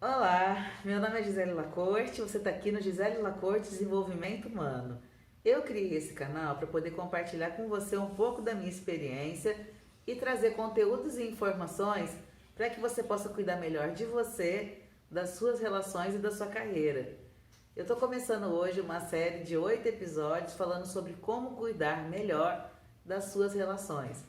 Olá, meu nome é Gisele Lacorte, você está aqui no Gisele Lacorte Desenvolvimento Humano. Eu criei esse canal para poder compartilhar com você um pouco da minha experiência e trazer conteúdos e informações para que você possa cuidar melhor de você, das suas relações e da sua carreira. Eu estou começando hoje uma série de 8 episódios falando sobre como cuidar melhor das suas relações.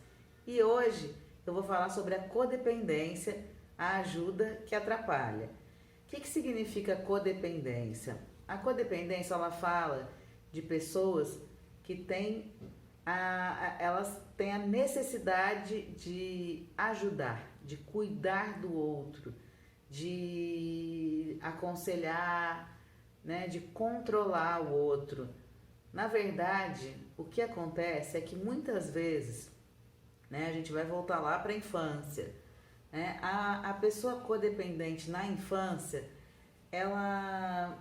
E hoje eu vou falar sobre a codependência, a ajuda que atrapalha. O que significa codependência? A codependência ela fala de pessoas que elas têm a necessidade de ajudar, de cuidar do outro, de aconselhar, né, de controlar o outro. Na verdade, o que acontece é que muitas vezes, né, a gente vai voltar lá para a infância, né, a pessoa codependente na infância, ela,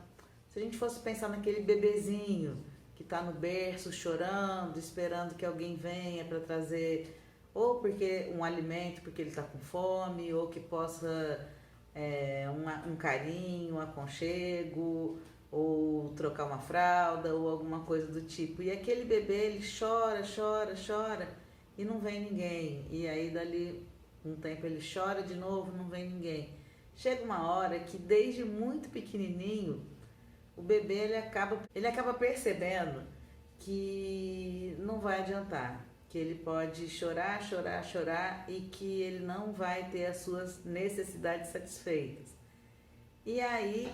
se a gente fosse pensar naquele bebezinho que está no berço chorando, esperando que alguém venha para trazer ou porque um alimento porque ele está com fome, ou que possa um carinho, um aconchego, ou trocar uma fralda, ou alguma coisa do tipo. E aquele bebê, ele chora, chora, chora, e não vem ninguém. E aí dali um tempo ele chora de novo, não vem ninguém. Chega uma hora que desde muito pequenininho, o bebê ele acaba percebendo que não vai adiantar, que ele pode chorar, chorar, chorar e que ele não vai ter as suas necessidades satisfeitas. E aí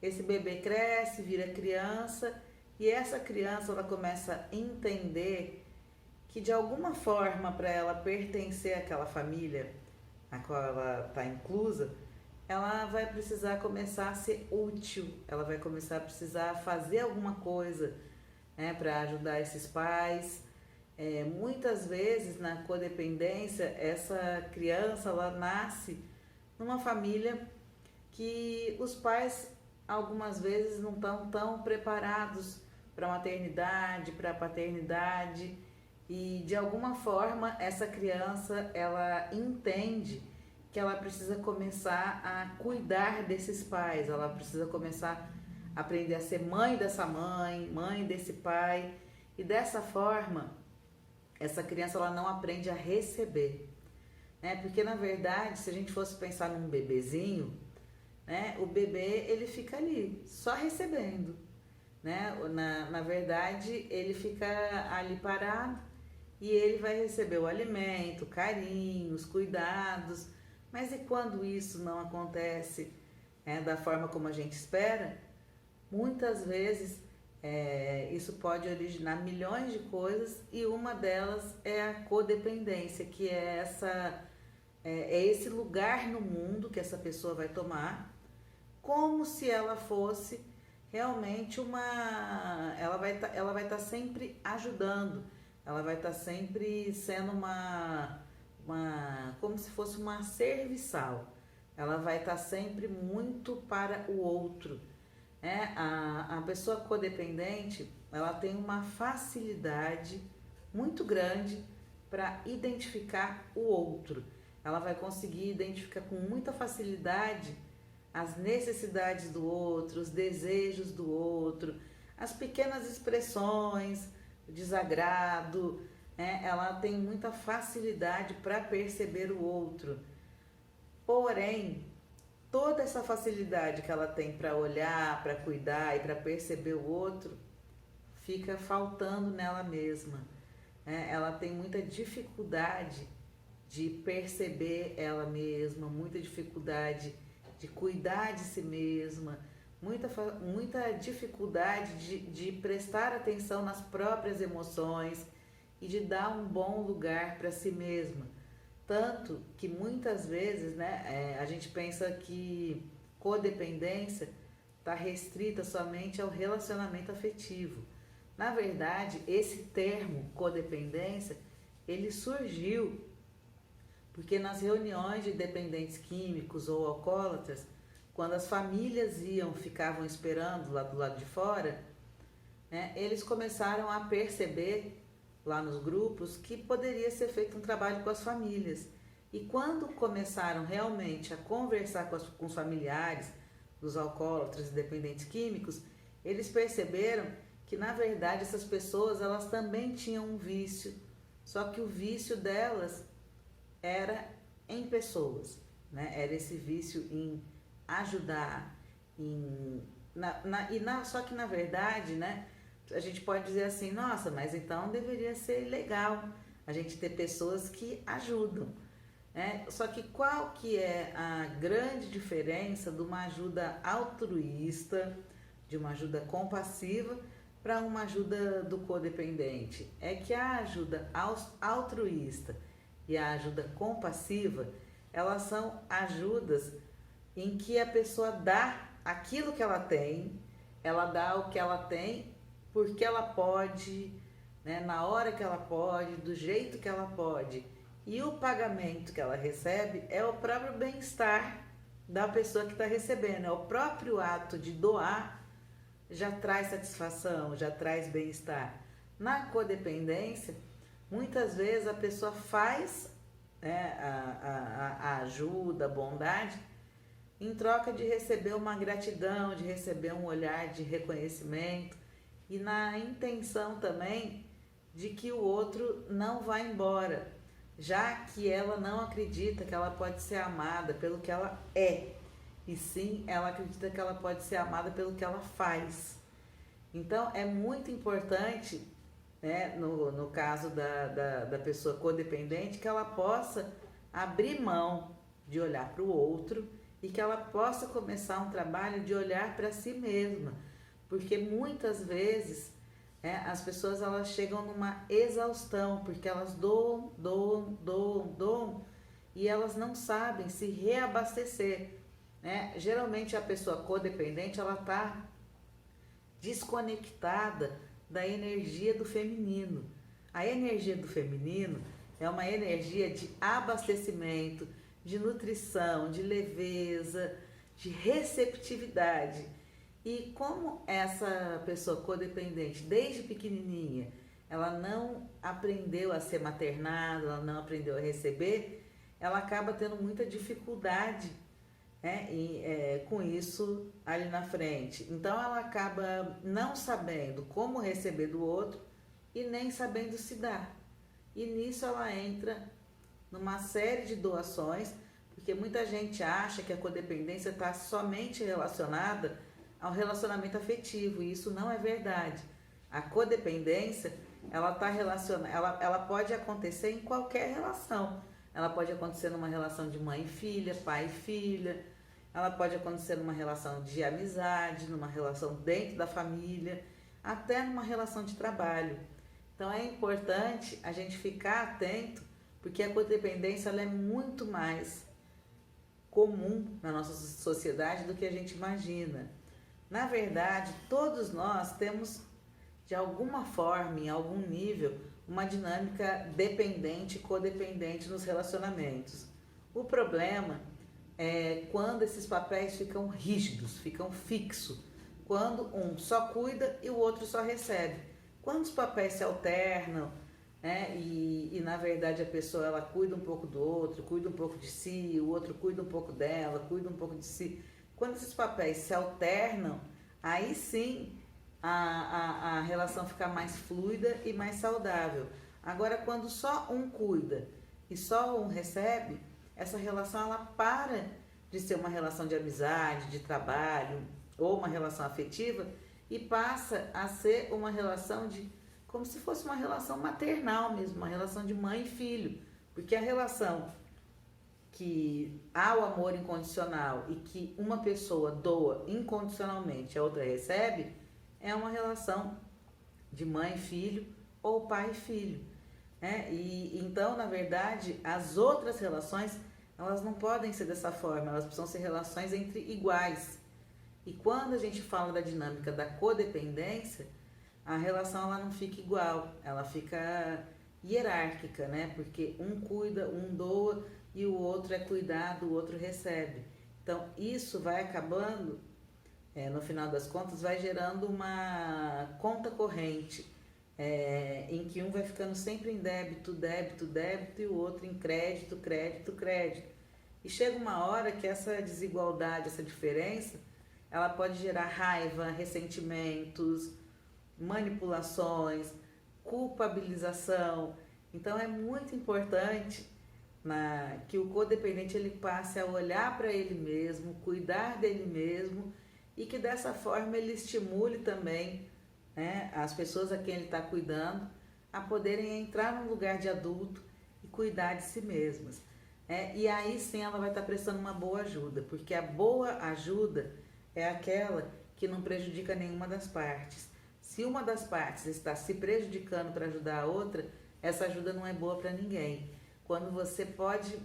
esse bebê cresce, vira criança e essa criança ela começa a entender que de alguma forma para ela pertencer àquela família a qual ela está inclusa, ela vai precisar começar a ser útil, ela vai começar a precisar fazer alguma coisa, né, para ajudar esses pais. Muitas vezes na codependência, essa criança ela nasce numa família que os pais algumas vezes não estão tão preparados para a maternidade, para a paternidade, e de alguma forma essa criança ela entende que ela precisa começar a cuidar desses pais, ela precisa começar a aprender a ser mãe dessa mãe, mãe desse pai, e dessa forma essa criança ela não aprende a receber, né? Porque na verdade, se a gente fosse pensar num bebezinho, né, o bebê ele fica ali só recebendo, né? Na verdade, ele fica ali parado e ele vai receber o alimento, o carinho, os cuidados. Mas e quando isso não acontece, da forma como a gente espera? Muitas vezes isso pode originar milhões de coisas e uma delas é a codependência, que é esse lugar no mundo que essa pessoa vai tomar, como se ela fosse realmente ela vai estar sempre ajudando, ela vai estar sempre sendo como se fosse uma serviçal, ela vai estar sempre muito para o outro. A pessoa codependente ela tem uma facilidade muito grande para identificar o outro, ela vai conseguir identificar com muita facilidade as necessidades do outro, os desejos do outro, as pequenas expressões, o desagrado, né? Ela tem muita facilidade para perceber o outro. Porém, toda essa facilidade que ela tem para olhar, para cuidar e para perceber o outro, fica faltando nela mesma, né? Ela tem muita dificuldade de perceber ela mesma, muita dificuldade de cuidar de si mesma, muita dificuldade de prestar atenção nas próprias emoções e de dar um bom lugar para si mesma. Tanto que muitas vezes, né, a gente pensa que codependência está restrita somente ao relacionamento afetivo. Na verdade, esse termo codependência, ele surgiu porque nas reuniões de dependentes químicos ou alcoólatras, quando as famílias ficavam esperando lá do lado de fora, né, eles começaram a perceber lá nos grupos que poderia ser feito um trabalho com as famílias. E quando começaram realmente a conversar com os familiares dos alcoólatras e dependentes químicos, eles perceberam que na verdade essas pessoas elas também tinham um vício, só que o vício delas era em pessoas, né? Era esse vício em ajudar, só que na verdade, né? A gente pode dizer assim, nossa, mas então deveria ser legal a gente ter pessoas que ajudam, né? Só que qual que é a grande diferença de uma ajuda altruísta, de uma ajuda compassiva para uma ajuda do codependente? É que a ajuda altruísta e a ajuda compassiva, elas são ajudas em que a pessoa dá aquilo que ela tem, ela dá o que ela tem porque ela pode, né, na hora que ela pode, do jeito que ela pode. E o pagamento que ela recebe é o próprio bem-estar da pessoa que está recebendo, é o próprio ato de doar já traz satisfação, já traz bem-estar. Na codependência, muitas vezes a pessoa faz, né, a ajuda, a bondade, em troca de receber uma gratidão, de receber um olhar de reconhecimento e na intenção também de que o outro não vá embora, já que ela não acredita que ela pode ser amada pelo que ela é, e sim ela acredita que ela pode ser amada pelo que ela faz. Então é muito importante, né, no caso da pessoa codependente, que ela possa abrir mão de olhar para o outro e que ela possa começar um trabalho de olhar para si mesma, porque muitas vezes as pessoas elas chegam numa exaustão, porque elas doam e elas não sabem se reabastecer, né? Geralmente a pessoa codependente ela está desconectada da energia do feminino. A energia do feminino é uma energia de abastecimento, de nutrição, de leveza, de receptividade. E como essa pessoa codependente, desde pequenininha, ela não aprendeu a ser maternada, ela não aprendeu a receber, ela acaba tendo muita dificuldade, né, com isso ali na frente. Então ela acaba não sabendo como receber do outro e nem sabendo se dar. E nisso ela entra numa série de doações, porque muita gente acha que a codependência está somente relacionada ao relacionamento afetivo, e isso não é verdade. A codependência, ela tá relacionada, ela pode acontecer em qualquer relação. Ela pode acontecer numa relação de mãe e filha, pai e filha, ela pode acontecer numa relação de amizade, numa relação dentro da família, até numa relação de trabalho. Então é importante a gente ficar atento, porque a codependência ela é muito mais comum na nossa sociedade do que a gente imagina. Na verdade, todos nós temos, de alguma forma, em algum nível, uma dinâmica dependente e codependente nos relacionamentos. O problema é quando esses papéis ficam rígidos, ficam fixos, quando um só cuida e o outro só recebe. Quando os papéis se alternam, né, e na verdade a pessoa ela cuida um pouco do outro, cuida um pouco de si, o outro cuida um pouco dela, cuida um pouco de si. Quando esses papéis se alternam, aí sim a relação fica mais fluida e mais saudável. Agora, quando só um cuida e só um recebe, essa relação ela para de ser uma relação de amizade, de trabalho ou uma relação afetiva e passa a ser uma relação como se fosse uma relação maternal mesmo, uma relação de mãe e filho, porque a relação que há o amor incondicional e que uma pessoa doa incondicionalmente, a outra recebe, é uma relação de mãe e filho ou pai e filho, né? E então, na verdade, as outras relações, elas não podem ser dessa forma, elas precisam ser relações entre iguais. E quando a gente fala da dinâmica da codependência, a relação ela não fica igual, ela fica hierárquica, né? Porque um cuida, um doa e o outro é cuidado, o outro recebe. Então isso vai acabando, no final das contas, vai gerando uma conta corrente, em que um vai ficando sempre em débito, débito, débito, e o outro em crédito, crédito, crédito. E chega uma hora que essa desigualdade, essa diferença, ela pode gerar raiva, ressentimentos, manipulações, culpabilização. Então é muito importante que o codependente ele passe a olhar para ele mesmo, cuidar dele mesmo, e que dessa forma ele estimule também, né, as pessoas a quem ele está cuidando a poderem entrar num lugar de adulto e cuidar de si mesmas. E aí sim ela vai estar prestando uma boa ajuda, porque a boa ajuda é aquela que não prejudica nenhuma das partes. Se uma das partes está se prejudicando para ajudar a outra, essa ajuda não é boa para ninguém. Quando você pode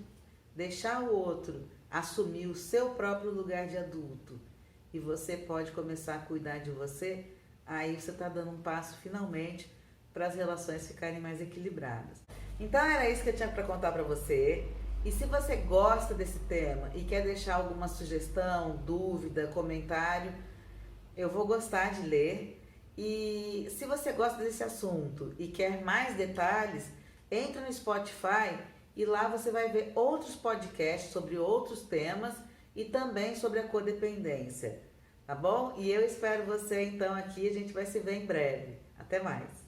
deixar o outro assumir o seu próprio lugar de adulto e você pode começar a cuidar de você, aí você está dando um passo finalmente para as relações ficarem mais equilibradas. Então era isso que eu tinha para contar para você. E se você gosta desse tema e quer deixar alguma sugestão, dúvida, comentário, eu vou gostar de ler. E se você gosta desse assunto e quer mais detalhes, entra no Spotify e lá você vai ver outros podcasts sobre outros temas e também sobre a codependência, tá bom? E eu espero você então aqui, a gente vai se ver em breve. Até mais!